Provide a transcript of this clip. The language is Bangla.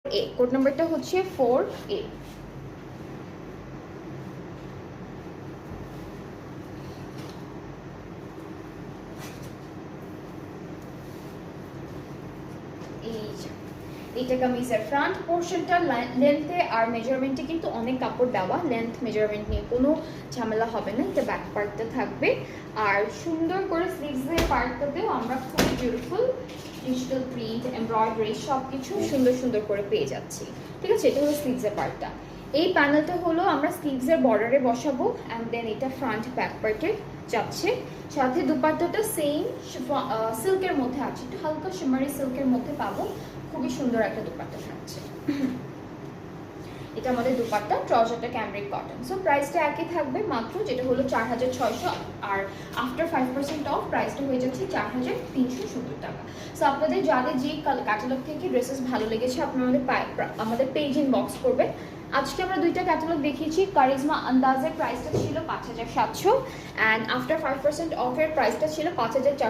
এ কোড নাম্বারটা হচ্ছে 4A। এইটা কামিজের ফ্রন্ট পোর্শনটা লেন্থে আর মেজারমেন্টে কিন্তু অনেক কাপড় দেওয়া, লেন্থ মেজারমেন্ট নিয়ে কোনো ঝামেলা হবে না। এটা ব্যাক পার্টটা থাকবে আর সুন্দর করে স্লিভসের পার্টটাতেও আমরা খুব বিউটিফুল ডিজিটাল প্রিন্ট এমব্রয়ডারি সব কিছু সুন্দর সুন্দর করে পেয়ে যাচ্ছি। ঠিক আছে, এটা হলো স্লিভসের পার্টটা। এই প্যানেলটা হলো আমরা স্লিভসের বর্ডারে বসাবো অ্যান্ড দেন এটা ফ্রন্ট ব্যাক পার্টে যাচ্ছে। সাথে দুপাট্টাটা সেম সিল্কের মধ্যে আছে, একটু হালকা শিমারি সিল্কের মধ্যে পাবো। খুবই সুন্দর একটা দুপাট্টা থাকছে। এটা আমাদের দুপাট্টা, ট্রাউজারটা ক্যামব্রিক কটন। সো প্রাইসটা একই থাকবে মাত্র, যেটা হলো 4600, আর আফটার 5% অফ প্রাইসটা হয়ে যাচ্ছে 4370 টাকা। সো আপনাদের যাদের যে ক্যাটালগ থেকে ড্রেসেস ভালো লেগেছে আপনারা আমাদের পেজ ইনবক্স করবেন। আজকে আমরা দুইটা ক্যাটালগ দেখিয়েছি। কারিজমা আন্দাজের প্রাইসটা ছিল 5700 অ্যান্ড আফটার 5% অফের প্রাইসটা ছিল 5400।